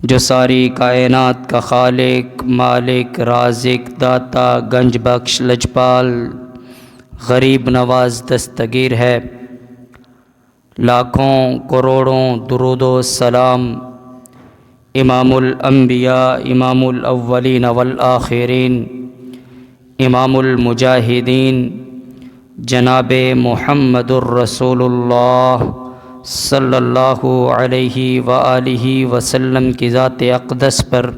جو ساری کائنات کا خالق، مالک، رازق، داتا، گنج بخش، لجپال، غریب نواز، دستگیر ہے، لاکھوں کروڑوں درود و سلام امام الانبیاء، امام الاولین والآخرین، امام المجاہدین، جناب محمد الرسول اللہ صلی اللہ علیہ وآلہ وسلم کی ذات اقدس پر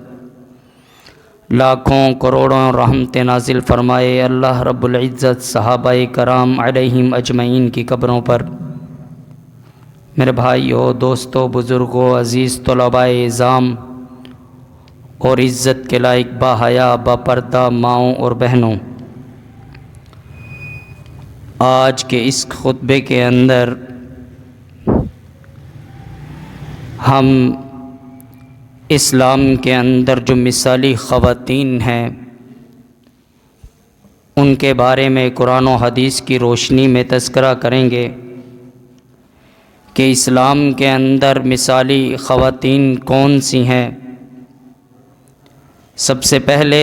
لاکھوں کروڑوں رحمت نازل فرمائے۔ اللہ رب العزت صحابہ کرام علیہم اجمعین کی قبروں پر، میرے بھائیوں، دوستوں، بزرگوں، عزیز طلباء اعظام اور عزت کے لائق باحیا باپردہ ماؤں اور بہنوں، آج کے اس خطبے کے اندر ہم اسلام کے اندر جو مثالی خواتین ہیں ان کے بارے میں قرآن و حدیث کی روشنی میں تذکرہ کریں گے کہ اسلام کے اندر مثالی خواتین کون سی ہیں۔ سب سے پہلے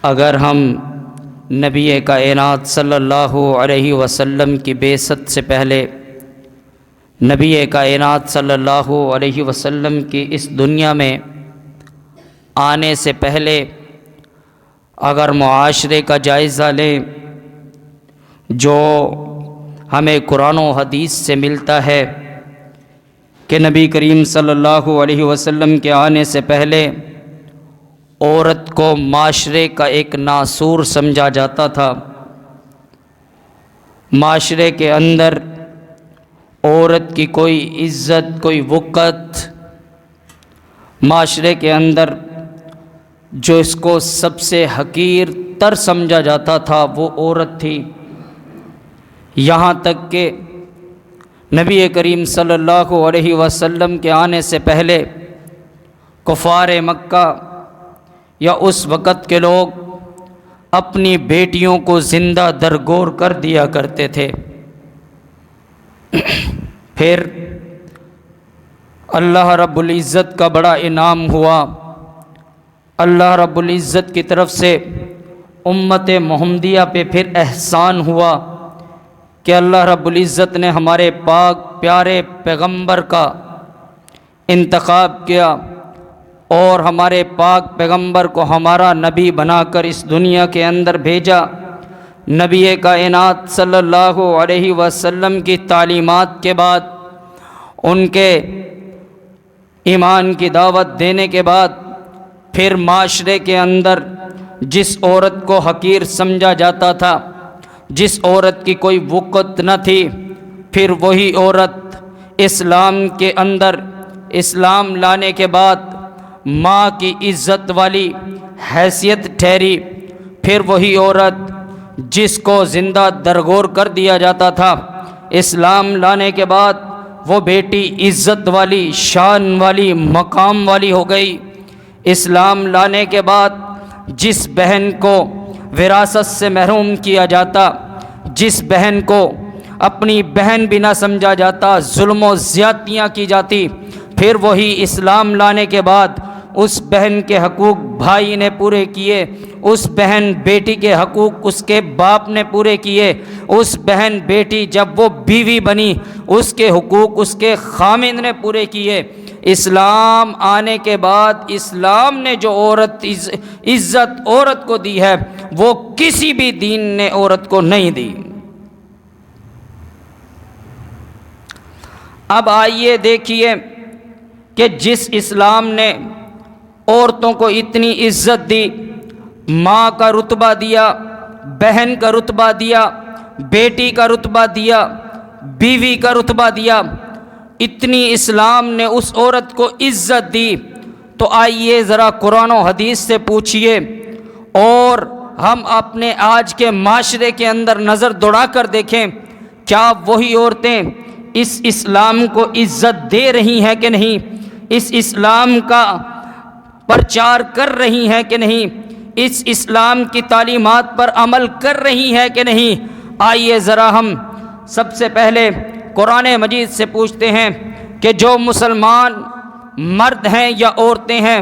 اگر ہم نبی کائنات صلی اللہ علیہ وسلم کی بعثت سے پہلے، نبی کائنات صلی اللہ علیہ وسلم کی اس دنیا میں آنے سے پہلے اگر معاشرے کا جائزہ لیں جو ہمیں قرآن و حدیث سے ملتا ہے کہ نبی کریم صلی اللہ علیہ وسلم کے آنے سے پہلے عورت کو معاشرے کا ایک ناسور سمجھا جاتا تھا۔ معاشرے کے اندر عورت کی کوئی عزت، کوئی وقت، معاشرے کے اندر جو اس کو سب سے حقیر تر سمجھا جاتا تھا وہ عورت تھی۔ یہاں تک کہ نبی کریم صلی اللہ علیہ وسلم کے آنے سے پہلے کفار مکہ یا اس وقت کے لوگ اپنی بیٹیوں کو زندہ درگور کر دیا کرتے تھے۔ پھر اللہ رب العزت کا بڑا انعام ہوا، اللہ رب العزت کی طرف سے امت محمدیہ پہ پھر احسان ہوا کہ اللہ رب العزت نے ہمارے پاک پیارے پیغمبر کا انتخاب کیا اور ہمارے پاک پیغمبر کو ہمارا نبی بنا کر اس دنیا کے اندر بھیجا۔ نبی کائنات صلی اللہ علیہ وسلم کی تعلیمات کے بعد، ان کے ایمان کی دعوت دینے کے بعد، پھر معاشرے کے اندر جس عورت کو حقیر سمجھا جاتا تھا، جس عورت کی کوئی وقت نہ تھی، پھر وہی عورت اسلام کے اندر اسلام لانے کے بعد ماں کی عزت والی حیثیت ٹھہری۔ پھر وہی عورت جس کو زندہ درگور کر دیا جاتا تھا، اسلام لانے کے بعد وہ بیٹی عزت والی، شان والی، مقام والی ہو گئی۔ اسلام لانے کے بعد جس بہن کو وراثت سے محروم کیا جاتا، جس بہن کو اپنی بہن بھی نہ سمجھا جاتا، ظلم و زیادتیاں کی جاتی، پھر وہی اسلام لانے کے بعد اس بہن کے حقوق بھائی نے پورے کیے، اس بہن بیٹی کے حقوق اس کے باپ نے پورے کیے، اس بہن بیٹی جب وہ بیوی بنی اس کے حقوق اس کے خامند نے پورے کیے۔ اسلام آنے کے بعد اسلام نے جو عزت عورت کو دی ہے وہ کسی بھی دین نے عورت کو نہیں دی۔ اب آئیے دیکھیے کہ جس اسلام نے عورتوں کو اتنی عزت دی، ماں کا رتبہ دیا، بہن کا رتبہ دیا، بیٹی کا رتبہ دیا، بیوی کا رتبہ دیا، اتنی اسلام نے اس عورت کو عزت دی، تو آئیے ذرا قرآن و حدیث سے پوچھئے اور ہم اپنے آج کے معاشرے کے اندر نظر دوڑا کر دیکھیں، کیا وہی عورتیں اس اسلام کو عزت دے رہی ہیں کہ نہیں؟ اس اسلام کا پرچار کر رہی ہیں کہ نہیں؟ اس اسلام کی تعلیمات پر عمل کر رہی ہیں کہ نہیں؟ آئیے ذرا ہم سب سے پہلے قرآن مجید سے پوچھتے ہیں کہ جو مسلمان مرد ہیں یا عورتیں ہیں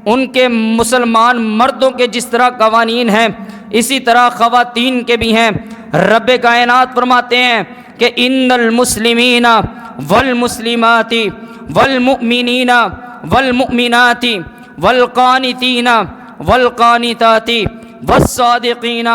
ان کے مسلمان مردوں کے جس طرح قوانین ہیں اسی طرح خواتین کے بھی ہیں۔ رب کائنات فرماتے ہیں کہ ان المسلمین والمسلمات والمؤمنین والمؤمنات والقانتین والقانتات والصادقین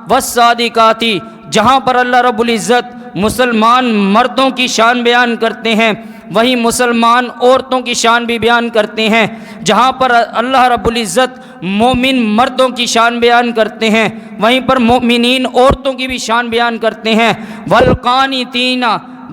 والصادقات، جہاں پر اللہ رب العزت مسلمان مردوں کی شان بیان کرتے ہیں وہیں مسلمان عورتوں کی شان بھی بیان کرتے ہیں۔ جہاں پر اللہ رب العزت مومن مردوں کی شان بیان کرتے ہیں وہیں پر مومنین عورتوں کی بھی شان بیان کرتے ہیں۔ والقانتین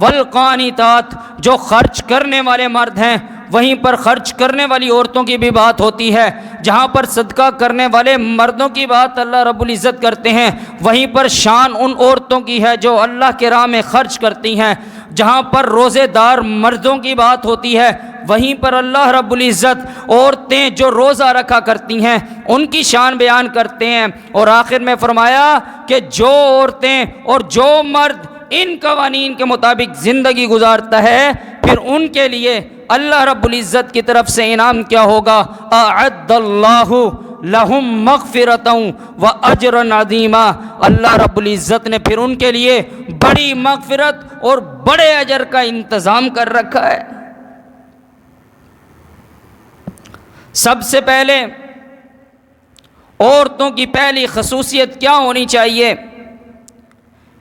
والقانتات، جو خرچ کرنے والے مرد ہیں وہیں پر خرچ کرنے والی عورتوں کی بھی بات ہوتی ہے۔ جہاں پر صدقہ کرنے والے مردوں کی بات اللہ رب العزت کرتے ہیں وہیں پر شان ان عورتوں کی ہے جو اللہ کے راہ میں خرچ کرتی ہیں۔ جہاں پر روزے دار مردوں کی بات ہوتی ہے وہیں پر اللہ رب العزت عورتیں جو روزہ رکھا کرتی ہیں ان کی شان بیان کرتے ہیں۔ اور آخر میں فرمایا کہ جو عورتیں اور جو مرد ان قوانین کے مطابق زندگی گزارتا ہے پھر ان کے لیے اللہ رب العزت کی طرف سے انعام کیا ہوگا؟ اعد اللہ لہم مغفرۃ و اجرا عظیما، اللہ رب العزت نے پھر ان کے لیے بڑی مغفرت اور بڑے اجر کا انتظام کر رکھا ہے۔ سب سے پہلے عورتوں کی پہلی خصوصیت کیا ہونی چاہیے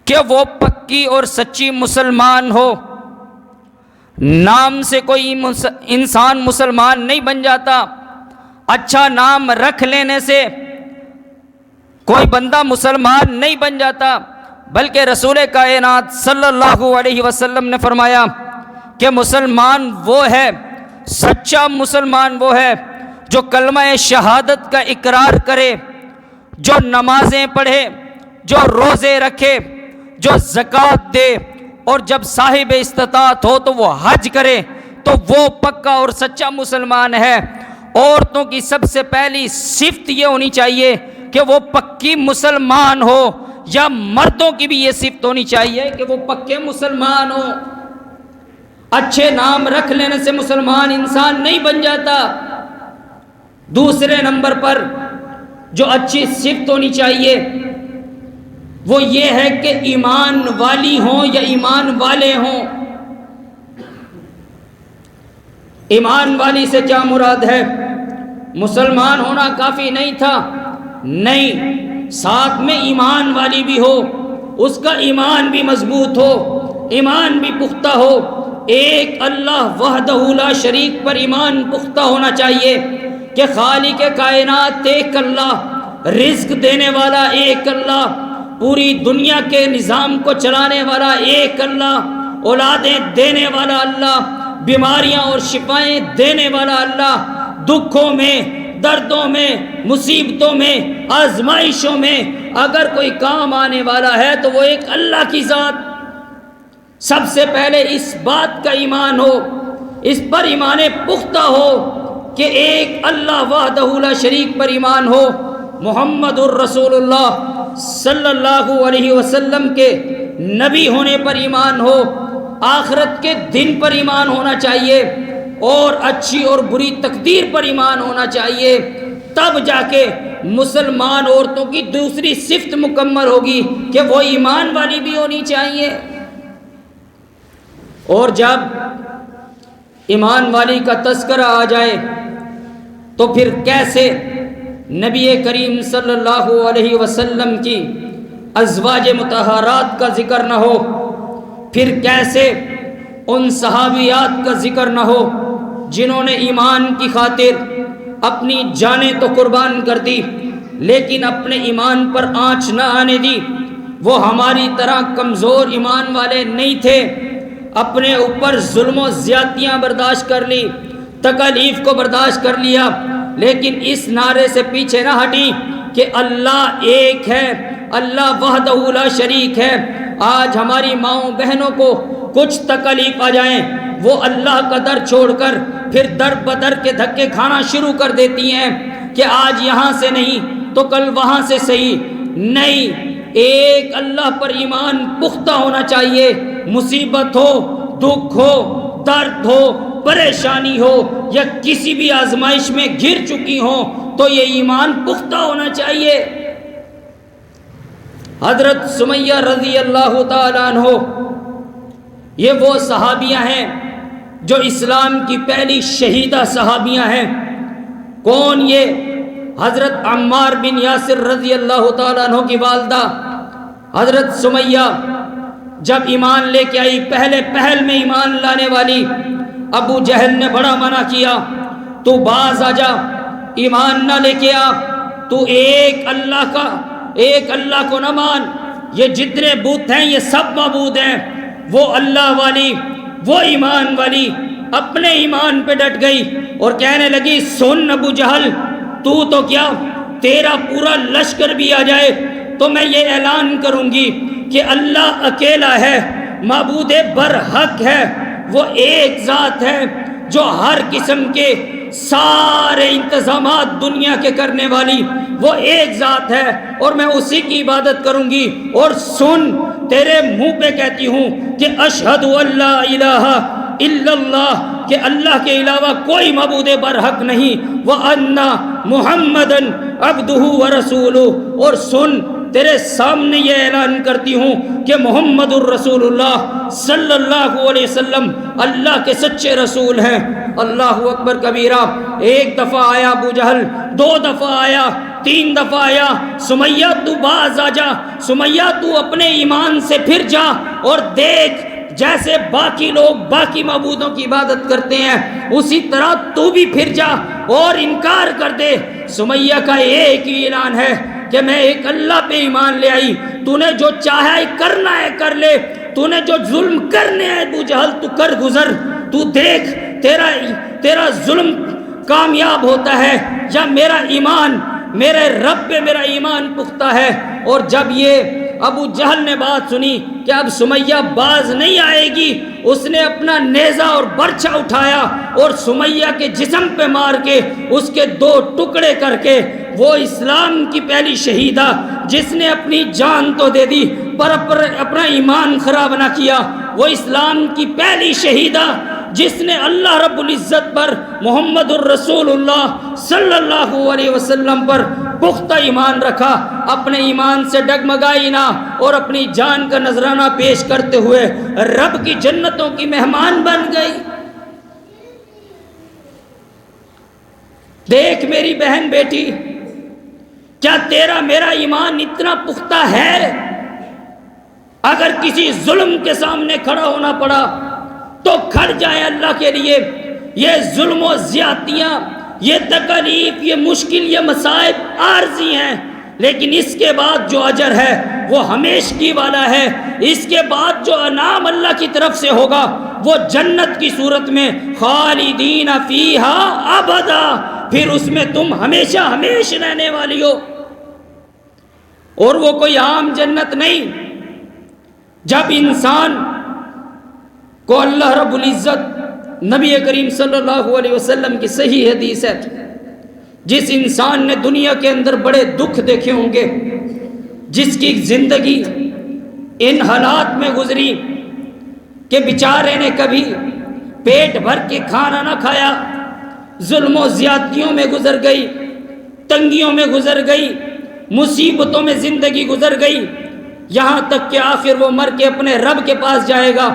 کہ وہ پکی اور سچی مسلمان ہو۔ نام سے کوئی انسان مسلمان نہیں بن جاتا، اچھا نام رکھ لینے سے کوئی بندہ مسلمان نہیں بن جاتا، بلکہ رسول کائنات صلی اللہ علیہ وسلم نے فرمایا کہ مسلمان وہ ہے، سچا مسلمان وہ ہے جو کلمہ شہادت کا اقرار کرے، جو نمازیں پڑھے، جو روزے رکھے، جو زکوٰۃ دے، اور جب صاحب استطاعت ہو تو وہ حج کرے، تو وہ پکا اور سچا مسلمان ہے۔ عورتوں کی سب سے پہلی صفت یہ ہونی چاہیے کہ وہ پکی مسلمان ہو، یا مردوں کی بھی یہ صفت ہونی چاہیے کہ وہ پکے مسلمان ہو۔ اچھے نام رکھ لینے سے مسلمان انسان نہیں بن جاتا۔ دوسرے نمبر پر جو اچھی صفت ہونی چاہیے وہ یہ ہے کہ ایمان والی ہوں یا ایمان والے ہوں۔ ایمان والی سے کیا مراد ہے؟ مسلمان ہونا کافی نہیں تھا، نہیں، ساتھ میں ایمان والی بھی ہو، اس کا ایمان بھی مضبوط ہو، ایمان بھی پختہ ہو۔ ایک اللہ وحدہ لا شریک پر ایمان پختہ ہونا چاہیے کہ خالق کائنات ایک اللہ، رزق دینے والا ایک اللہ، پوری دنیا کے نظام کو چلانے والا ایک اللہ، اولادیں دینے والا اللہ، بیماریاں اور شفائیں دینے والا اللہ، دکھوں میں، دردوں میں، مصیبتوں میں، آزمائشوں میں اگر کوئی کام آنے والا ہے تو وہ ایک اللہ کی ذات۔ سب سے پہلے اس بات کا ایمان ہو، اس پر ایمان پختہ ہو کہ ایک اللہ وحدہ لا شریک پر ایمان ہو، محمد الرسول اللہ صلی اللہ علیہ وسلم کے نبی ہونے پر ایمان ہو، آخرت کے دن پر ایمان ہونا چاہیے، اور اچھی اور بری تقدیر پر ایمان ہونا چاہیے۔ تب جا کے مسلمان عورتوں کی دوسری صفت مکمل ہوگی کہ وہ ایمان والی بھی ہونی چاہیے۔ اور جب ایمان والی کا تذکرہ آ جائے تو پھر کیسے نبی کریم صلی اللہ علیہ وسلم کی ازواج مطہرات کا ذکر نہ ہو، پھر کیسے ان صحابیات کا ذکر نہ ہو جنہوں نے ایمان کی خاطر اپنی جانیں تو قربان کر دی لیکن اپنے ایمان پر آنچ نہ آنے دی۔ وہ ہماری طرح کمزور ایمان والے نہیں تھے، اپنے اوپر ظلم و زیادتیاں برداشت کر لی، تکالیف کو برداشت کر لیا، لیکن اس نعرے سے پیچھے نہ ہٹی کہ اللہ ایک ہے، اللہ وحدہ لا شریک ہے۔ آج ہماری ماؤں بہنوں کو کچھ تکالیف آ جائیں وہ اللہ کا در چھوڑ کر پھر در بدر کے دھکے کھانا شروع کر دیتی ہیں کہ آج یہاں سے نہیں تو کل وہاں سے صحیح نہیں۔ ایک اللہ پر ایمان پختہ ہونا چاہیے، مصیبت ہو، دکھ ہو، درد ہو، پریشانی ہو یا کسی بھی آزمائش میں گر چکی ہو تو یہ ایمان پختہ ہونا چاہیے۔ حضرت سمیہ رضی اللہ تعالیٰ عنہ یہ وہ صحابیہ ہیں جو اسلام کی پہلی شہیدہ صحابیہ ہیں۔ کون یہ؟ حضرت عمار بن یاسر رضی اللہ تعالیٰ عنہ کی والدہ حضرت سمیہ جب ایمان لے کے آئی، پہلے پہل میں ایمان لانے والی، ابو جہل نے بڑا منع کیا، تو باز آ جا، ایمان نہ لے کے آ، تو ایک اللہ کو نہ مان، یہ جتنے بت ہیں یہ سب معبود ہیں، وہ اللہ والی، وہ ایمان والی اپنے ایمان پہ ڈٹ گئی اور کہنے لگی سن ابو جہل، تو کیا تیرا پورا لشکر بھی آ جائے تو میں یہ اعلان کروں گی کہ اللہ اکیلا ہے، معبود برحق ہے، وہ ایک ذات ہے جو ہر قسم کے سارے انتظامات دنیا کے کرنے والی، وہ ایک ذات ہے اور میں اسی کی عبادت کروں گی۔ اور سن، تیرے منہ پہ کہتی ہوں کہ اشہد ان لا الہ الا اللہ، کہ اللہ کے علاوہ کوئی معبود برحق نہیں، وَأَنَّ مُحَمَّدًا عَبْدُهُ وَرَسُولُهُ، اور سن، تیرے سامنے یہ اعلان کرتی ہوں کہ محمد الرسول اللہ صلی اللہ علیہ وسلم اللہ کے سچے رسول ہیں۔ اللہ اکبر کبیرہ۔ ایک دفعہ آیا ابو جہل، دو دفعہ آیا، تین دفعہ آیا، سمیہ تو باز آ جا، سمیہ تو اپنے ایمان سے پھر جا اور دیکھ جیسے باقی لوگ باقی معبودوں کی عبادت کرتے ہیں اسی طرح تو بھی پھر جا اور انکار کر دے۔ سمیہ کا ایک ہی اعلان ہے کہ میں ایک اللہ پہ ایمان لے آئی، تو نے جو چاہا ہے کرنا ہے کر لے، تو نے جو ظلم کرنے ہیں ابو جہل تو کر گزر، تو دیکھ تیرا ظلم کامیاب ہوتا ہے یا میرا ایمان، میرے رب پہ میرا ایمان پختہ ہے۔ اور جب یہ ابو جہل نے بات سنی کہ اب سمیہ باز نہیں آئے گی، اس نے اپنا نیزہ اور برچھا اٹھایا اور سمیہ کے جسم پہ مار کے اس کے دو ٹکڑے کر کے، وہ اسلام کی پہلی شہیدہ جس نے اپنی جان تو دے دی پر اپنا ایمان خراب نہ کیا، وہ اسلام کی پہلی شہیدہ جس نے اللہ رب العزت پر، محمد الرسول اللہ صلی اللہ علیہ وسلم پر پختہ ایمان رکھا، اپنے ایمان سے ڈگمگائی نہ اور اپنی جان کا نذرانہ پیش کرتے ہوئے رب کی جنتوں کی مہمان بن گئی۔ دیکھ میری بہن بیٹی، کیا تیرا میرا ایمان اتنا پختہ ہے؟ اگر کسی ظلم کے سامنے کھڑا ہونا پڑا تو کھڑ جائیں اللہ کے لیے۔ یہ ظلم و زیادتیاں، یہ تکلیف، یہ مشکل، یہ مصائب عارضی ہیں، لیکن اس کے بعد جو اجر ہے وہ ہمیشگی والا ہے۔ اس کے بعد جو انعام اللہ کی طرف سے ہوگا وہ جنت کی صورت میں خالدین فیہا ابدا، پھر اس میں تم ہمیشہ ہمیشہ رہنے والی ہو، اور وہ کوئی عام جنت نہیں۔ جب انسان کو اللہ رب العزت، نبی کریم صلی اللہ علیہ وسلم کی صحیح حدیث ہے، جس انسان نے دنیا کے اندر بڑے دکھ دیکھے ہوں گے، جس کی زندگی ان حالات میں گزری کہ بیچارے نے کبھی پیٹ بھر کے کھانا نہ کھایا، ظلم و زیادتیوں میں گزر گئی، تنگیوں میں گزر گئی، مصیبتوں میں زندگی گزر گئی، یہاں تک کہ آخر وہ مر کے اپنے رب کے پاس جائے گا۔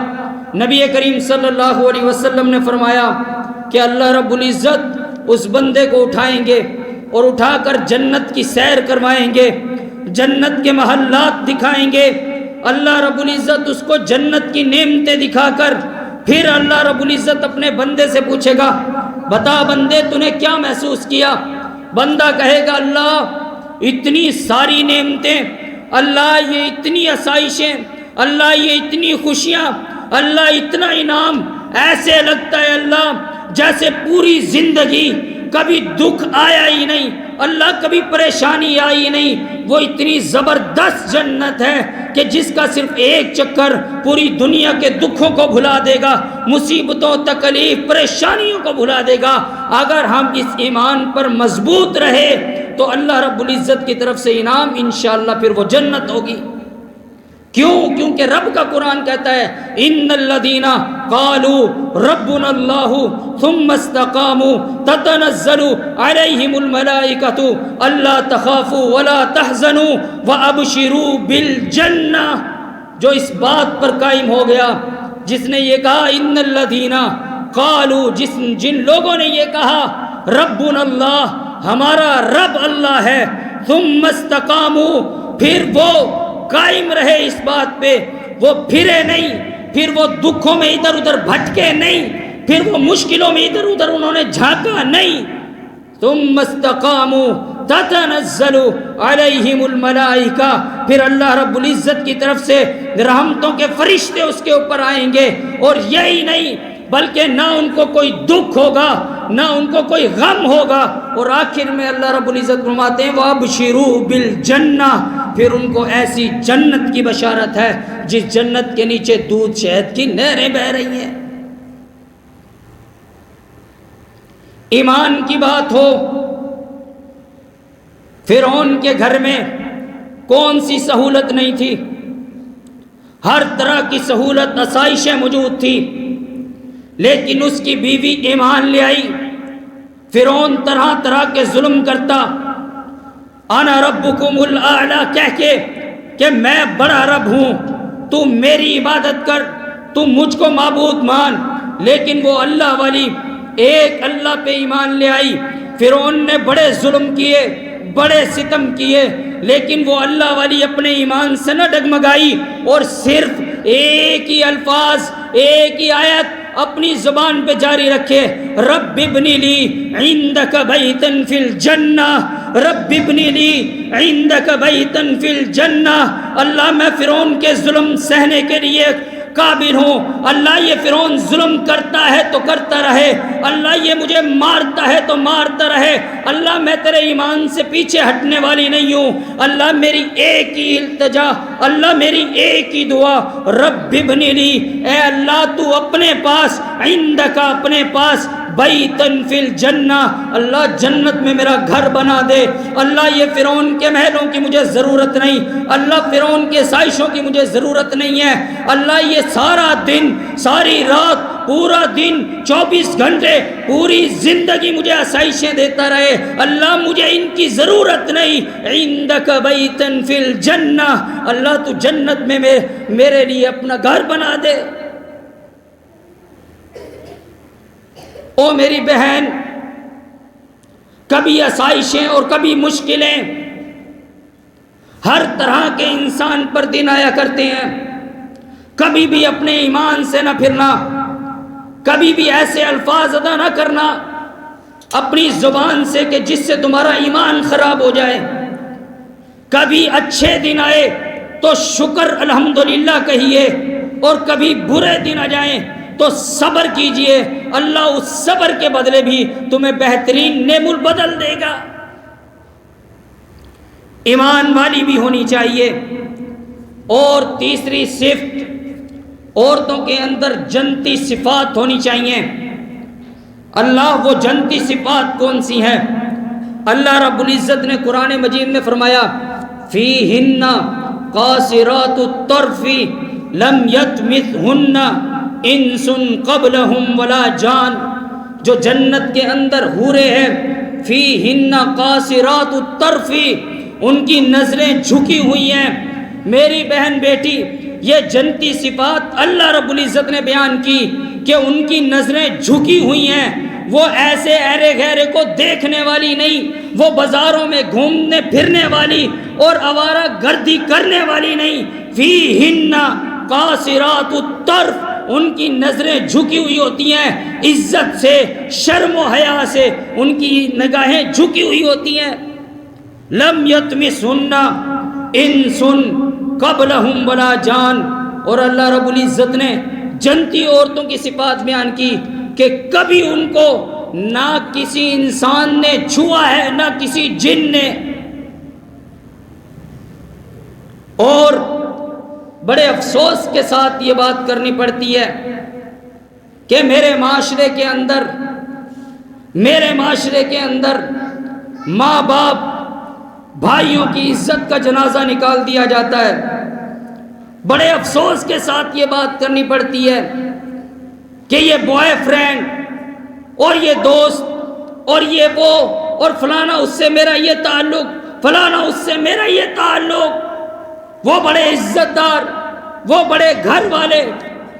نبی کریم صلی اللہ علیہ وسلم نے فرمایا کہ اللہ رب العزت اس بندے کو اٹھائیں گے اور اٹھا کر جنت کی سیر کروائیں گے، جنت کے محلات دکھائیں گے، اللہ رب العزت اس کو جنت کی نعمتیں دکھا کر پھر اللہ رب العزت اپنے بندے سے پوچھے گا بتا بندے تو نے کیا محسوس کیا؟ بندہ کہے گا اللہ اتنی ساری نعمتیں، اللہ یہ اتنی آسائشیں، اللہ یہ اتنی خوشیاں، اللہ اتنا انعام، ایسے لگتا ہے اللہ جیسے پوری زندگی کبھی دکھ آیا ہی نہیں، اللہ کبھی پریشانی آئی نہیں۔ وہ اتنی زبردست جنت ہے کہ جس کا صرف ایک چکر پوری دنیا کے دکھوں کو بھلا دے گا، مصیبتوں، تکلیف، پریشانیوں کو بھلا دے گا۔ اگر ہم اس ایمان پر مضبوط رہے تو اللہ رب العزت کی طرف سے انعام انشاءاللہ پھر وہ جنت ہوگی۔ کیوں؟ کیونکہ رب کا قرآن کہتا ہے ان الذین قالوا ربنا اللہ ثم استقاموا تتنزل علیہم الملائکۃ الا تخافوا ولا تحزنوا وابشروا بالجنہ. جو اس بات پر قائم ہو گیا، جس نے یہ کہا ان الذین قالوا، جن لوگوں نے یہ کہا ربنا اللہ، ہمارا رب اللہ ہے، ثم استقاموا، پھر وہ قائم رہے اس بات پہ، وہ پھرے نہیں، پھر وہ دکھوں میں ادھر ادھر بھٹکے نہیں، پھر وہ مشکلوں میں ادھر ادھر انہوں نے جھانکا نہیں. ثم استقاموا تتنزل علیہم الملائکہ، پھر اللہ رب العزت کی طرف سے رحمتوں کے فرشتے اس کے اوپر آئیں گے. اور یہی نہیں بلکہ نہ ان کو کوئی دکھ ہوگا، نہ ان کو کوئی غم ہوگا. اور آخر میں اللہ رب العزت فرماتے ہیں وَابْشِرُوا بِالْجَنَّةِ، پھر ان کو ایسی جنت کی بشارت ہے جس جنت کے نیچے دودھ شہد کی نہریں بہہ رہی ہیں. ایمان کی بات ہو، فرعون کے گھر میں کون سی سہولت نہیں تھی؟ ہر طرح کی سہولت، آسائشیں موجود تھی، لیکن اس کی بیوی ایمان لے آئی. فرعون طرح طرح کے ظلم کرتا، انا ربکم الاعلی کہہ کے کہ میں بڑا رب ہوں، تو میری عبادت کر، تو مجھ کو معبود مان. لیکن وہ اللہ والی ایک اللہ پہ ایمان لے آئی. فرعون نے بڑے ظلم کیے، بڑے ستم کیے، لیکن وہ اللہ والی اپنے ایمان سے نہ ڈگمگائی، اور صرف ایک ہی الفاظ، ایک ہی آیت اپنی زبان پہ جاری رکھے، رب ابنی لی عندک بیتن فی الجنہ، رب ابنی لی عندک بیتن فی الجنہ. اللہ میں فرعون کے ظلم سہنے کے لیے قابل ہوں. اللہ یہ فرعون ظلم کرتا ہے تو کرتا رہے، اللہ یہ مجھے مارتا ہے تو مارتا رہے، اللہ میں تیرے ایمان سے پیچھے ہٹنے والی نہیں ہوں. اللہ میری ایک ہی التجا، اللہ میری ایک ہی دعا، رب ابن لی، اے اللہ تو اپنے پاس، عندکا اپنے پاس، بیتن فی الجنہ، اللہ جنت میں میرا گھر بنا دے. اللہ یہ فرعون کے محلوں کی مجھے ضرورت نہیں، اللہ فرعون کے سائشوں کی مجھے ضرورت نہیں ہے. اللہ یہ سارا دن، ساری رات، پورا دن، 24 گھنٹے، پوری زندگی مجھے آسائشیں دیتا رہے، اللہ مجھے ان کی ضرورت نہیں. عندک بیتن فی الجنہ، اللہ تو جنت میں میرے لیے اپنا گھر بنا دے. او میری بہن، کبھی آسائشیں اور کبھی مشکلیں ہر طرح کے انسان پر دن آیا کرتے ہیں. کبھی بھی اپنے ایمان سے نہ پھرنا، کبھی بھی ایسے الفاظ ادا نہ کرنا اپنی زبان سے کہ جس سے تمہارا ایمان خراب ہو جائے. کبھی اچھے دن آئے تو شکر الحمدللہ کہیے، اور کبھی برے دن آ جائیں تو صبر کیجئے، اللہ اس صبر کے بدلے بھی تمہیں بہترین نعم البدل دے گا. ایمان والی بھی ہونی چاہیے. اور تیسری صفت، عورتوں کے اندر جنتی صفات ہونی چاہیے. اللہ وہ جنتی صفات کون سی ہیں؟ اللہ رب العزت نے قرآن مجید میں فرمایا فیہن قاصرات الطرف لم یطمثہن انس قبلہم ولا جان. جو جنت کے اندر حوریں ہیں، فیہن قاصرات الطرف، ان کی نظریں جھکی ہوئی ہیں. میری بہن بیٹی، یہ جنتی صفات اللہ رب العزت نے بیان کی کہ ان کی نظریں جھکی ہوئی ہیں. وہ ایسے ایرے غیرے کو دیکھنے والی نہیں، وہ بازاروں میں گھومنے پھرنے والی اور آوارہ گردی کرنے والی نہیں. فیہن قاصرات الطرف، ان کی نظریں جھکی ہوئی ہوتی ہیں، عزت سے، شرم و حیا سے ان کی نگاہیں جھکی ہوئی ہوتی ہیں. لم یطمثہن انس قبلہم ولا جان. اور اللہ رب العزت نے جنتی عورتوں کی صفات بیان کی کہ کبھی ان کو نہ کسی انسان نے چھوا ہے، نہ کسی جن نے. اور بڑے افسوس کے ساتھ یہ بات کرنی پڑتی ہے کہ میرے معاشرے کے اندر ماں باپ، بھائیوں کی عزت کا جنازہ نکال دیا جاتا ہے، بڑے افسوس کے ساتھ یہ بات کرنی پڑتی ہے کہ یہ بوائے فرینڈ اور یہ دوست اور یہ وہ اور فلانا اس سے میرا یہ تعلق، فلانا اس سے میرا یہ تعلق، وہ بڑے عزت دار، وہ بڑے گھر والے،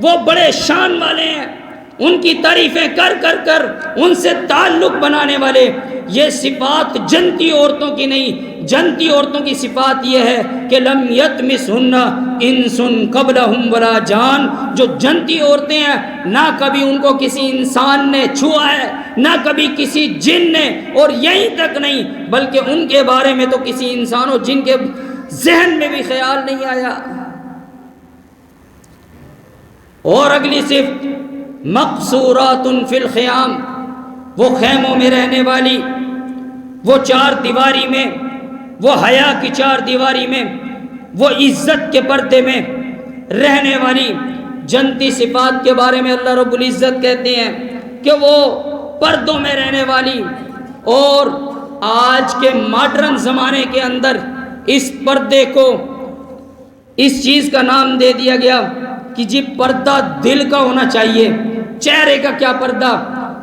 وہ بڑے شان والے ہیں، ان کی تعریفیں کر کر کر ان سے تعلق بنانے والے. یہ صفات جنتی عورتوں کی نہیں. جنتی عورتوں کی صفات یہ ہے کہ لم یطمثہن انس قبلہم ولا جان. جو جنتی عورتیں ہیں نہ کبھی ان کو کسی انسان نے چھوا ہے، نہ کبھی کسی جن نے، اور یہیں تک نہیں بلکہ ان کے بارے میں تو کسی انسان و جن کے ذہن میں بھی خیال نہیں آیا. اور اگلی صفت مقصورات فی الخیام، وہ خیموں میں رہنے والی، وہ چار دیواری میں، وہ حیا کی چار دیواری میں، وہ عزت کے پردے میں رہنے والی. جنتی صفات کے بارے میں اللہ رب العزت کہتے ہیں کہ وہ پردوں میں رہنے والی. اور آج کے ماڈرن زمانے کے اندر اس پردے کو اس چیز کا نام دے دیا گیا کہ جی پردہ دل کا ہونا چاہیے، چہرے کا کیا پردہ.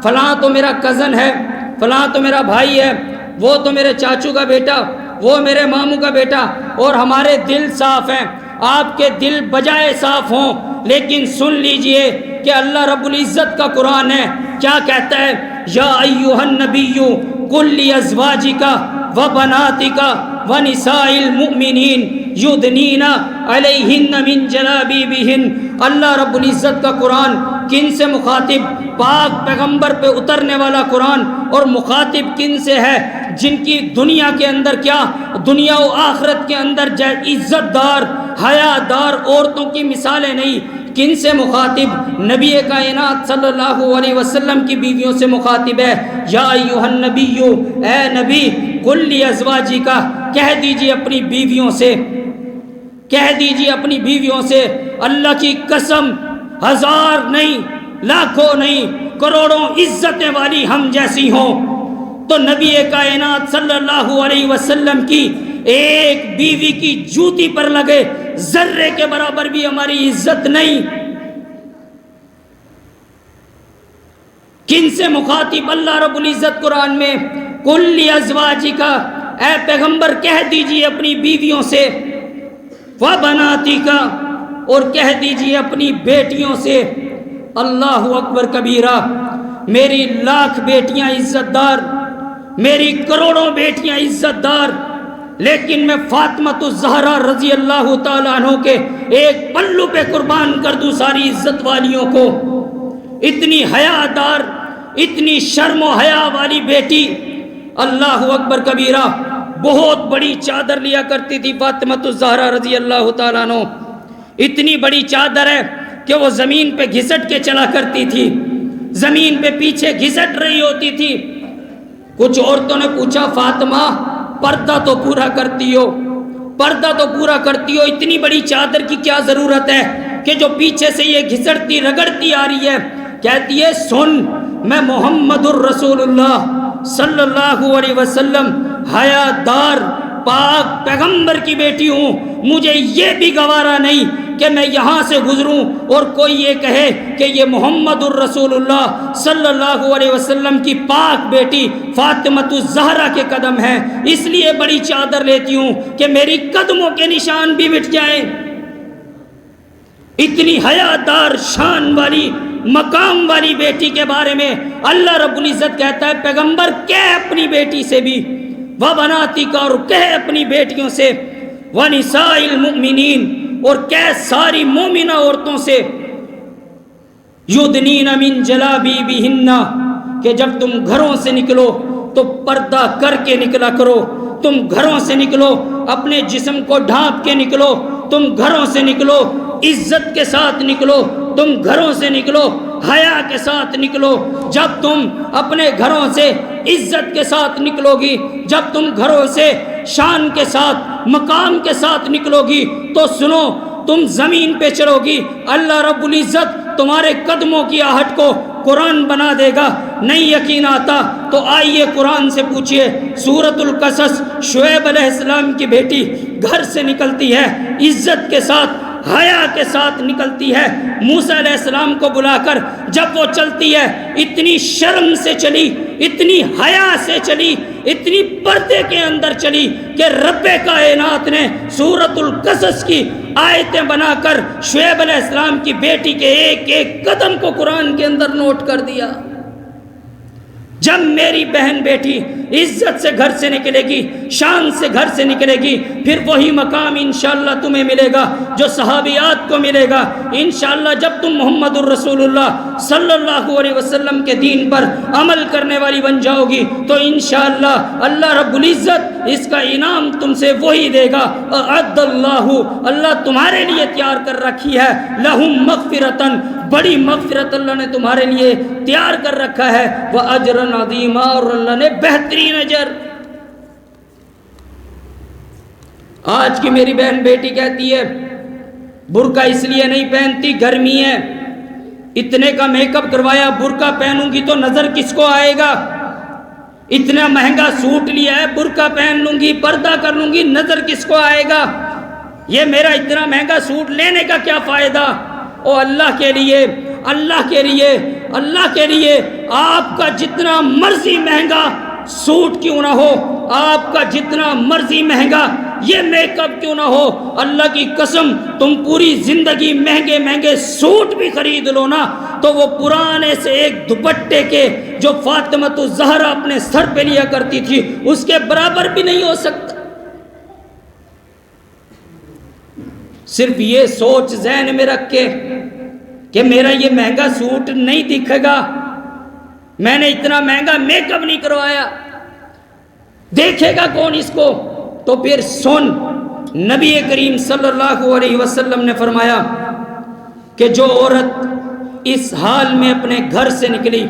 فلاں تو میرا کزن ہے، فلاں تو میرا بھائی ہے، وہ تو میرے چاچو کا بیٹا، وہ میرے ماموں کا بیٹا، اور ہمارے دل صاف ہیں. آپ کے دل بجائے صاف ہوں، لیکن سن لیجئے کہ اللہ رب العزت کا قرآن ہے، کیا کہتا ہے؟ یا ایھا النبی قل لازواجک وبناتک ونساء المؤمنین یدنین علیہن من جلابیبہن. اللہ رب العزت کا قرآن کن سے مخاطب؟ پاک پیغمبر پہ اترنے والا قرآن. اور مخاطب کن سے ہے؟ جن کی دنیا کے اندر کیا، دنیا و آخرت کے اندر عزت دار حیا دار عورتوں کی مثالیں نہیں. کن سے مخاطب؟ نبی کائنات صلی اللہ علیہ وسلم کی بیویوں سے مخاطب ہے. یا ایھا النبی، اے نبی، قل لازواجک، کہہ دیجیے اپنی بیویوں سے، کہہ دیجیے اپنی بیویوں سے، اللہ کی قسم ہزار نہیں، لاکھوں نہیں، کروڑوں عزتیں والی ہم جیسی ہوں تو نبی کائنات صلی اللہ علیہ وسلم کی ایک بیوی کی جوتی پر لگے ذرے کے برابر بھی ہماری عزت نہیں. کن سے مخاطب اللہ رب العزت قرآن میں؟ قل لازواجک، اے پیغمبر کہہ دیجیے اپنی بیویوں سے، وبناتک، اور کہہ دیجیے اپنی بیٹیوں سے. اللہ اکبر کبیرہ. میری لاکھ بیٹیاں عزت دار، میری کروڑوں بیٹیاں عزت دار، لیکن میں فاطمۃ الزہرا رضی اللہ تعالیٰ عنہ کے ایک پلو پہ قربان کر دوں ساری عزت والیوں کو. اتنی حیا دار، اتنی شرم و حیا والی بیٹی. اللہ اکبر کبیرہ. بہت بڑی چادر لیا کرتی تھی فاطمۃ الزہرا رضی اللہ تعالیٰ عنہ. اتنی بڑی چادر ہے کہ وہ زمین پہ گھسٹ کے چلا کرتی تھی، زمین پہ پیچھے گھسٹ رہی ہوتی تھی. کچھ عورتوں نے پوچھا فاطمہ پردہ تو پورا کرتی ہو، پردہ تو پورا کرتی ہو، اتنی بڑی چادر کی کیا ضرورت ہے کہ جو پیچھے سے یہ گھسٹتی رگڑتی آ رہی ہے؟ کہتی ہے سن، میں محمد الرسول اللہ صلی اللہ علیہ وسلم حیا دار پاک پیغمبر کی بیٹی ہوں. مجھے یہ بھی گوارا نہیں کہ میں یہاں سے گزروں اور کوئی یہ کہے کہ یہ محمد الرسول اللہ صلی اللہ علیہ وسلم کی پاک بیٹی فاطمۃ الزہرا کے قدم ہیں، اس لیے بڑی چادر لیتی ہوں کہ میری قدموں کے نشان بھی مٹ جائیں. اتنی حیا دار، شان والی، مقام والی بیٹی کے بارے میں اللہ رب العزت کہتا ہے پیغمبر کہہ اپنی بیٹی سے بھی، وبناتک، اور کہہ اپنی بیٹیوں سے، ونساء المؤمنین، اور کہہ ساری مومنہ عورتوں سے، یدنین من جلابیبہن، کہ جب تم گھروں سے نکلو تو پردہ کر کے نکلا کرو. تم گھروں سے نکلو اپنے جسم کو ڈھانپ کے نکلو، تم گھروں سے نکلو عزت کے ساتھ نکلو، تم گھروں سے نکلو حیا کے ساتھ نکلو. جب تم اپنے گھروں سے عزت کے ساتھ نکلو گی، جب تم گھروں سے شان کے ساتھ، مقام کے ساتھ نکلو گی، تو سنو تم زمین پہ چلو گی، اللہ رب العزت تمہارے قدموں کی آہٹ کو قرآن بنا دے گا. نہیں یقین آتا تو آئیے قرآن سے پوچھئے. سورۃ القصص، شعیب علیہ السلام کی بیٹی گھر سے نکلتی ہے عزت کے ساتھ، حیا کے ساتھ نکلتی ہے۔ موسیٰ علیہ السلام کو بلا کر جب وہ چلتی ہے اتنی شرم سے چلی، اتنی حیا سے چلی، اتنی پردے کے اندر چلی کہ رب کائنات نے سورۃ القصص کی آیتیں بنا کر شعیب علیہ السلام کی بیٹی کے ایک ایک قدم کو قرآن کے اندر نوٹ کر دیا۔ جب میری بہن بیٹی عزت سے گھر سے نکلے گی، شان سے گھر سے نکلے گی، پھر وہی مقام انشاءاللہ تمہیں ملے گا جو صحابیات کو ملے گا۔ انشاءاللہ جب تم محمد الرسول اللہ صلی اللہ علیہ وسلم کے دین پر عمل کرنے والی بن جاؤ گی تو انشاءاللہ اللہ رب العزت اس کا انعام تم سے وہی دے گا۔ اعد اللہ تمہارے لیے تیار کر رکھی ہے لہم مغفرتن، بڑی مغفرت اللہ نے تمہارے لیے تیار کر رکھا ہے، وَأَجْرًا عَظِيمًا، اور اللہ نے بہترین اجر۔ آج کی میری بہن بیٹی کہتی ہے برقع اس لیے نہیں پہنتی، گرمی ہے، اتنے کا میک اپ کروایا، برقع پہنوں گی تو نظر کس کو آئے گا؟ اتنا مہنگا سوٹ لیا ہے، برقع پہن لوں گی، پردہ کر لوں گی، نظر کس کو آئے گا؟ یہ میرا اتنا مہنگا سوٹ لینے کا کیا فائدہ؟ او اللہ کے لیے، اللہ کے لیے، اللہ کے لیے آپ کا جتنا مرضی مہنگا سوٹ کیوں نہ ہو، آپ کا جتنا مرضی مہنگا یہ میک اپ کیوں نہ ہو، اللہ کی قسم تم پوری زندگی مہنگے مہنگے سوٹ بھی خرید لو نا تو وہ پرانے سے ایک دوپٹے کے جو فاطمۃ الزہرا اپنے سر پہ لیا کرتی تھی اس کے برابر بھی نہیں ہو سکتا۔ صرف یہ سوچ ذہن میں رکھ کے کہ میرا یہ مہنگا سوٹ نہیں دکھے گا، میں نے اتنا مہنگا میک اپ نہیں کروایا، دیکھے گا کون اس کو؟ تو پھر سن، نبی کریم صلی اللہ علیہ وسلم نے فرمایا کہ جو عورت اس حال میں اپنے گھر سے نکلی،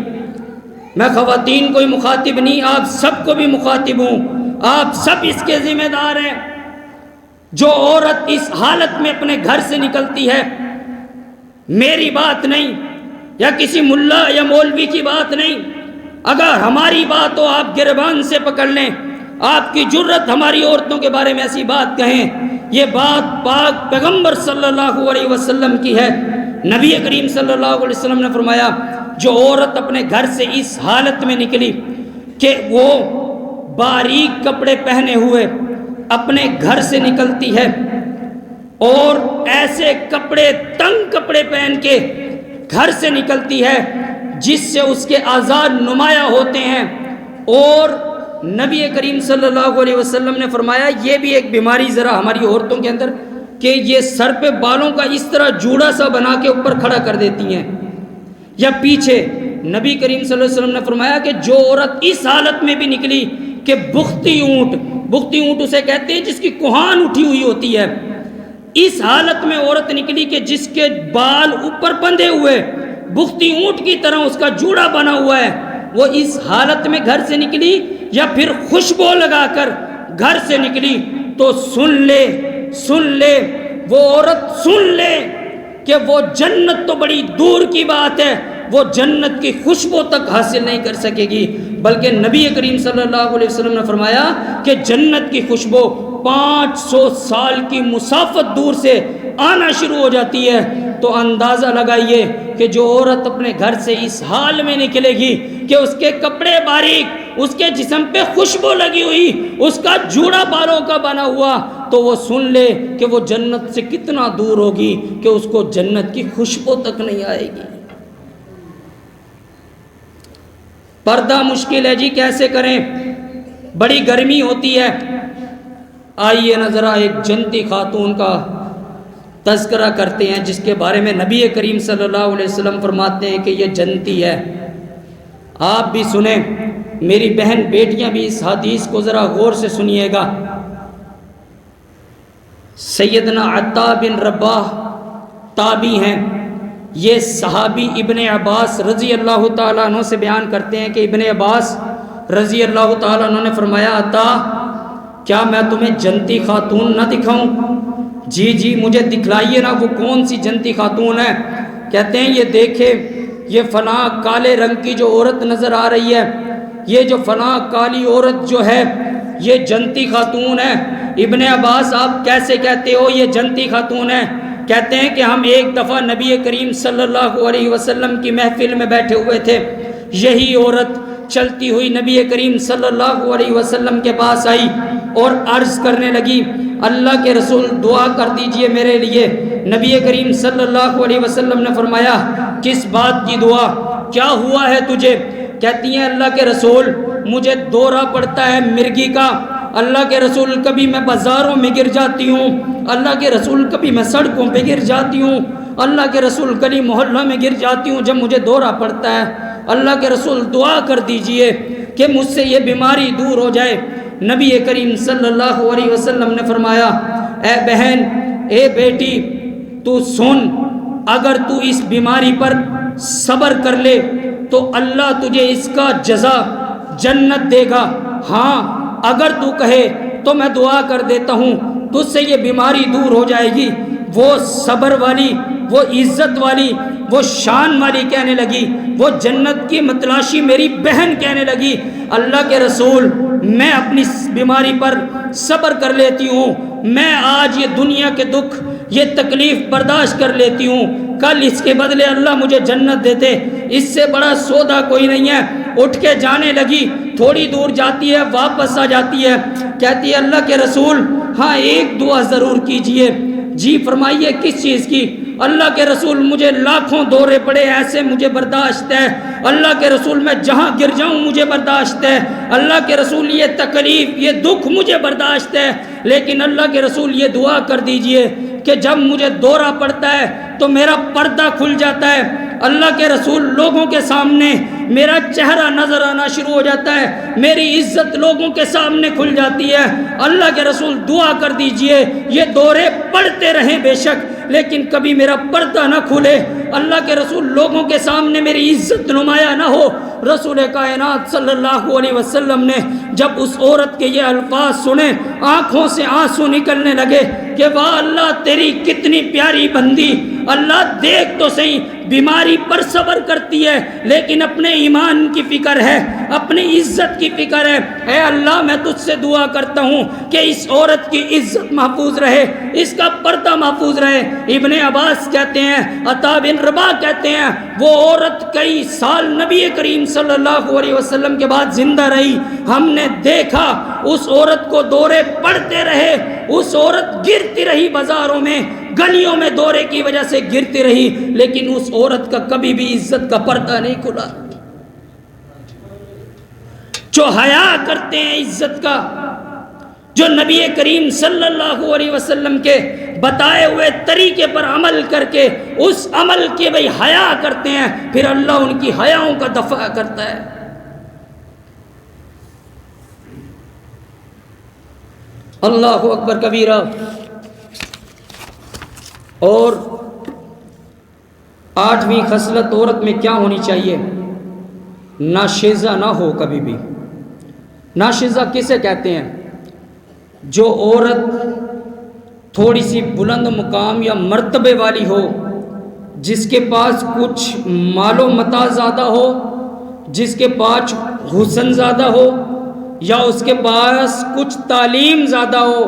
میں خواتین کو ہی مخاطب نہیں، آپ سب کو بھی مخاطب ہوں، آپ سب اس کے ذمہ دار ہیں۔ جو عورت اس حالت میں اپنے گھر سے نکلتی ہے، میری بات نہیں یا کسی ملا یا مولوی کی بات نہیں، اگر ہماری بات ہو آپ گربان سے پکڑ لیں، آپ کی جرت ہماری عورتوں کے بارے میں ایسی بات کہیں، یہ بات پاک پیغمبر صلی اللہ علیہ وسلم کی ہے۔ نبی کریم صلی اللہ علیہ وسلم نے فرمایا جو عورت اپنے گھر سے اس حالت میں نکلی کہ وہ باریک کپڑے پہنے ہوئے اپنے گھر سے نکلتی ہے اور ایسے کپڑے تنگ کپڑے پہن کے گھر سے نکلتی ہے جس سے اس کے اعضاء نمایاں ہوتے ہیں، اور نبی کریم صلی اللہ علیہ وسلم نے فرمایا یہ بھی ایک بیماری ذرا ہماری عورتوں کے اندر کہ یہ سر پہ بالوں کا اس طرح جوڑا سا بنا کے اوپر کھڑا کر دیتی ہیں یا پیچھے۔ نبی کریم صلی اللہ علیہ وسلم نے فرمایا کہ جو عورت اس حالت میں بھی نکلی کہ بختی اونٹ اسے کہتے ہیں جس کی کوہان اٹھی ہوئی ہوتی ہے، اس حالت میں عورت نکلی کہ جس کے بال اوپر بندھے ہوئے بختی اونٹ کی طرح اس کا جوڑا بنا ہوا ہے، وہ اس حالت میں گھر سے نکلی یا پھر خوشبو لگا کر گھر سے نکلی، تو سن لے وہ عورت سن لے کہ وہ جنت تو بڑی دور کی بات ہے، وہ جنت کی خوشبو تک حاصل نہیں کر سکے گی، بلکہ نبی کریم صلی اللہ علیہ وسلم نے فرمایا کہ جنت کی خوشبو 500 سال کی مسافت دور سے آنا شروع ہو جاتی ہے۔ تو اندازہ لگائیے کہ جو عورت اپنے گھر سے اس حال میں نکلے گی کہ اس کے کپڑے باریک، اس کے جسم پہ خوشبو لگی ہوئی، اس کا جوڑا بالوں کا بنا ہوا، تو وہ سن لے کہ وہ جنت سے کتنا دور ہوگی کہ اس کو جنت کی خوشبو تک نہیں آئے گی۔ پردہ مشکل ہے جی، کیسے کریں؟ بڑی گرمی ہوتی ہے۔ آئیے نظرہ ایک جنتی خاتون کا تذکرہ کرتے ہیں جس کے بارے میں نبی کریم صلی اللہ علیہ وسلم فرماتے ہیں کہ یہ جنتی ہے۔ آپ بھی سنیں، میری بہن بیٹیاں بھی اس حدیث کو ذرا غور سے سنیے گا۔ سیدنا عطا بن رباح تابعی ہیں، یہ صحابی ابن عباس رضی اللہ تعالیٰ عنہ سے بیان کرتے ہیں کہ ابن عباس رضی اللہ تعالیٰ عنہ نے فرمایا عطا کیا میں تمہیں جنتی خاتون نہ دکھاؤں؟ جی مجھے دکھلائیے نا، وہ کون سی جنتی خاتون ہے؟ کہتے ہیں یہ دیکھے یہ فلاں کالے رنگ کی جو عورت نظر آ رہی ہے، یہ جو فلاں کالی عورت جو ہے یہ جنتی خاتون ہے۔ ابن عباس آپ کیسے کہتے ہو یہ جنتی خاتون ہے؟ کہتے ہیں کہ ہم ایک دفعہ نبی کریم صلی اللہ علیہ وسلم کی محفل میں بیٹھے ہوئے تھے، یہی عورت چلتی ہوئی نبی کریم صلی اللہ علیہ وسلم کے پاس آئی اور عرض کرنے لگی، اللہ کے رسول دعا کر دیجئے میرے لیے۔ نبی کریم صلی اللہ علیہ وسلم نے فرمایا، کس بات کی دعا، کیا ہوا ہے تجھے؟ کہتی ہیں اللہ کے رسول مجھے دورہ پڑتا ہے مرگی کا، اللہ کے رسول کبھی میں بازاروں میں گر جاتی ہوں، اللہ کے رسول کبھی میں سڑکوں پہ گر جاتی ہوں، اللہ کے رسول گلی محلہ میں گر جاتی ہوں جب مجھے دورہ پڑتا ہے، اللہ کے رسول دعا کر دیجئے کہ مجھ سے یہ بیماری دور ہو جائے۔ نبی کریم صلی اللہ علیہ وسلم نے فرمایا، اے بہن، اے بیٹی، تو سن، اگر تو اس بیماری پر صبر کر لے تو اللہ تجھے اس کا جزا جنت دے گا، ہاں اگر تو کہے تو میں دعا کر دیتا ہوں تجھ سے یہ بیماری دور ہو جائے گی۔ وہ صبر والی، وہ عزت والی، وہ شان والی کہنے لگی، وہ جنت کی متلاشی میری بہن کہنے لگی، اللہ کے رسول میں اپنی بیماری پر صبر کر لیتی ہوں، میں آج یہ دنیا کے دکھ، یہ تکلیف برداشت کر لیتی ہوں، کل اس کے بدلے اللہ مجھے جنت دیتے، اس سے بڑا سودا کوئی نہیں ہے۔ اٹھ کے جانے لگی، تھوڑی دور جاتی ہے، واپس آ جاتی ہے، کہتی ہے اللہ کے رسول ہاں ایک دعا ضرور کیجئے۔ جی فرمائیے کس چیز کی؟ اللہ کے رسول مجھے لاکھوں دورے پڑے ایسے مجھے برداشت ہے، اللہ کے رسول میں جہاں گر جاؤں مجھے برداشت ہے، اللہ کے رسول یہ تکلیف، یہ دکھ مجھے برداشت ہے، لیکن اللہ کے رسول یہ دعا کر دیجئے کہ جب مجھے دورہ پڑتا ہے تو میرا پردہ کھل جاتا ہے، اللہ کے رسول لوگوں کے سامنے میرا چہرہ نظر آنا شروع ہو جاتا ہے، میری عزت لوگوں کے سامنے کھل جاتی ہے، اللہ کے رسول دعا کر دیجئے یہ دورے پڑتے رہیں بے شک لیکن کبھی میرا پردہ نہ کھلے، اللہ کے رسول لوگوں کے سامنے میری عزت نمایاں نہ ہو۔ رسول کائنات صلی اللہ علیہ وسلم نے جب اس عورت کے یہ الفاظ سنے آنکھوں سے آنسو نکلنے لگے کہ واہ اللہ تیری کتنی پیاری بندی، اللہ دیکھ تو صحیح بیماری پر صبر کرتی ہے لیکن اپنے ایمان کی فکر ہے، اپنی عزت کی فکر ہے، اے اللہ میں تجھ سے دعا کرتا ہوں کہ اس عورت کی عزت محفوظ رہے، اس کا پردہ محفوظ رہے۔ ابن عباس کہتے ہیں، عطا بن رباح کہتے ہیں وہ عورت کئی سال نبی کریم صلی اللہ علیہ وسلم کے بعد زندہ رہی، ہم نے دیکھا اس عورت کو دورے پڑتے رہے، اس عورت گرتی رہی بازاروں میں، گلیوں میں دورے کی وجہ سے گرتی رہی، لیکن اس عورت کا کبھی بھی عزت کا پردہ نہیں کھلا۔ جو حیا کرتے ہیں عزت کا، جو نبی کریم صلی اللہ علیہ وسلم کے بتائے ہوئے طریقے پر عمل کر کے اس عمل کے بھی حیا کرتے ہیں، پھر اللہ ان کی حیاؤں کا دفع کرتا ہے۔ اللہ اکبر کبیرہ۔ اور 8ویں خصلت عورت میں کیا ہونی چاہیے؟ ناشیزہ نہ ہو کبھی بھی۔ ناشیزہ کسے کہتے ہیں؟ جو عورت تھوڑی سی بلند مقام یا مرتبے والی ہو، جس کے پاس کچھ مال و متاع زیادہ ہو، جس کے پاس حسن زیادہ ہو، یا اس کے پاس کچھ تعلیم زیادہ ہو،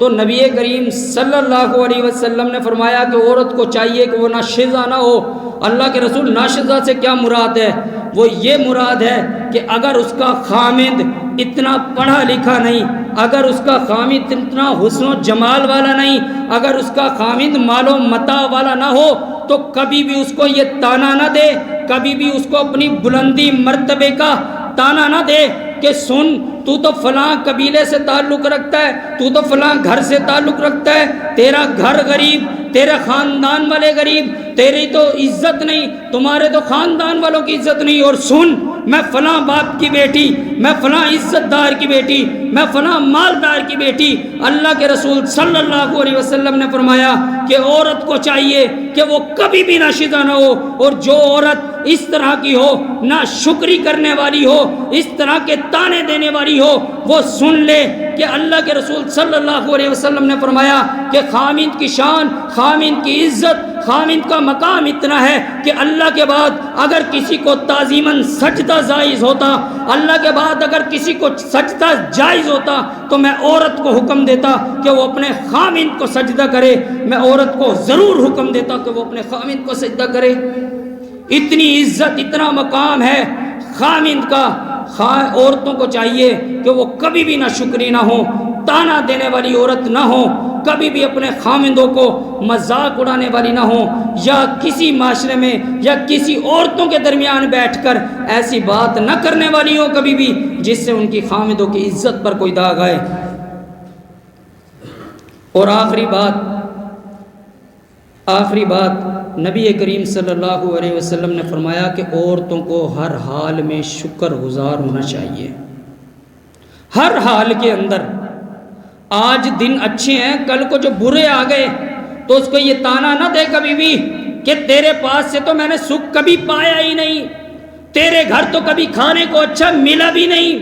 تو نبی کریم صلی اللہ علیہ وسلم نے فرمایا کہ عورت کو چاہیے کہ وہ ناشیزہ نہ ہو۔ اللہ کے رسول ناشیزہ سے کیا مراد ہے؟ وہ یہ مراد ہے کہ اگر اس کا خامد اتنا پڑھا لکھا نہیں، اگر اس کا خامد اتنا حسن و جمال والا نہیں، اگر اس کا خامد مال و متاع والا نہ ہو تو کبھی بھی اس کو یہ تانا نہ دے، کبھی بھی اس کو اپنی بلندی مرتبے کا تانا نہ دے کہ سن تو تو فلاں قبیلے سے تعلق رکھتا ہے، تو تو فلاں گھر سے تعلق رکھتا ہے، تیرا گھر غریب، تیرے خاندان والے غریب، تیری تو عزت نہیں، تمہارے تو خاندان والوں کی عزت نہیں، اور سن میں فلاں باپ کی بیٹی، میں فلاں عزت دار کی بیٹی، میں فلاں مالدار کی بیٹی۔ اللہ کے رسول صلی اللہ علیہ وسلم نے فرمایا کہ عورت کو چاہیے کہ وہ کبھی بھی ناشیزہ نہ ہو، اور جو عورت اس طرح کی ہو، نہ شکری کرنے والی ہو، اس طرح کے تانے دینے والی ہو، وہ سن لے کہ اللہ کے رسول صلی اللہ علیہ وسلم نے فرمایا کہ خامند کی شان، خامند کی عزت، خامند کا مقام اتنا ہے کہ اللہ کے بعد اگر کسی کو تعظیماً سجدہ جائز ہوتا، اللہ کے بعد اگر کسی کو سجدہ جائز ہوتا تو میں عورت کو حکم دیتا کہ وہ اپنے خامند کو سجدہ کرے، میں عورت کو ضرور حکم دیتا کہ وہ اپنے خامند کو سجدہ کرے۔ اتنی عزت، اتنا مقام ہے خامند کا۔ عورتوں کو چاہیے کہ وہ کبھی بھی نہ شکری نہ ہو، تانا دینے والی عورت نہ ہو، کبھی بھی اپنے خامندوں کو مذاق اڑانے والی نہ ہو، یا کسی معاشرے میں یا کسی عورتوں کے درمیان بیٹھ کر ایسی بات نہ کرنے والی ہو کبھی بھی جس سے ان کی خامندوں کی عزت پر کوئی داغ آئے۔ اور آخری بات نبی کریم صلی اللہ علیہ وسلم نے فرمایا کہ عورتوں کو ہر حال میں شکر گزار ہونا چاہیے، ہر حال کے اندر۔ آج دن اچھے ہیں، کل کو جو برے آ گئے تو اس کو یہ تانا نہ دے کبھی بھی کہ تیرے پاس سے تو میں نے سکھ کبھی پایا ہی نہیں، تیرے گھر تو کبھی کھانے کو اچھا ملا بھی نہیں،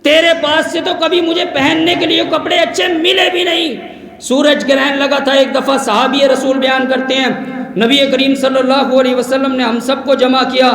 تیرے پاس سے تو کبھی مجھے پہننے کے لیے کپڑے اچھے ملے بھی نہیں۔ سورج گرہن لگا تھا ایک دفعہ، صحابی رسول بیان کرتے ہیں نبی کریم صلی اللہ علیہ وسلم نے ہم سب کو جمع کیا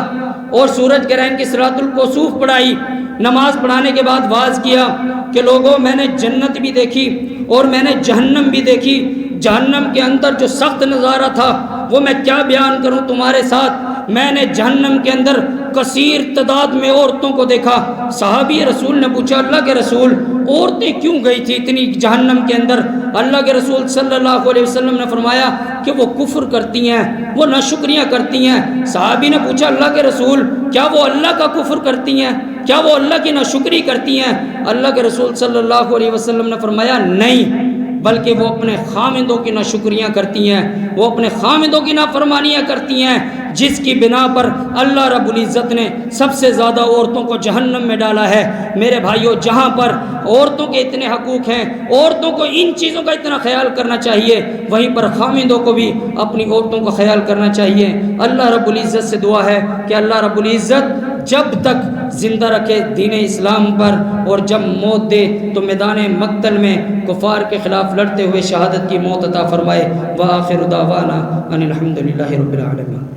اور سورج گرہن کی صلاۃ الکسوف پڑھائی۔ نماز پڑھانے کے بعد واعظ کیا کہ لوگوں، میں نے جنت بھی دیکھی اور میں نے جہنم بھی دیکھی، جہنم کے اندر جو سخت نظارہ تھا وہ میں کیا بیان کروں تمہارے ساتھ۔ میں نے جہنم کے اندر کثیر تعداد میں عورتوں کو دیکھا۔ صحابی رسول نے پوچھا اللہ کے رسول عورتیں کیوں گئی تھی اتنی جہنم کے اندر؟ اللہ کے رسول صلی اللہ علیہ وسلم نے فرمایا کہ وہ کفر کرتی ہیں، وہ ناشکریاں کرتی ہیں۔ صحابی نے پوچھا اللہ کے رسول کیا وہ اللہ کا کفر کرتی ہیں، کیا وہ اللہ کی ناشکری کرتی ہیں؟ اللہ کے رسول صلی اللہ علیہ وسلم نے فرمایا نہیں، بلکہ وہ اپنے خامندوں کی ناشکریاں کرتی ہیں، وہ اپنے خامندوں کی نافرمانیاں کرتی ہیں، جس کی بنا پر اللہ رب العزت نے سب سے زیادہ عورتوں کو جہنم میں ڈالا ہے۔ میرے بھائیوں، جہاں پر عورتوں کے اتنے حقوق ہیں، عورتوں کو ان چیزوں کا اتنا خیال کرنا چاہیے، وہیں پر خامندوں کو بھی اپنی عورتوں کا خیال کرنا چاہیے۔ اللہ رب العزت سے دعا ہے کہ اللہ رب العزت جب تک زندہ رکھے دین اسلام پر، اور جب موت دے تو میدان مقتل میں کفار کے خلاف لڑتے ہوئے شہادت کی موت عطا فرمائے۔ وآخر دعوانا ان الحمد للہ رب العالمین۔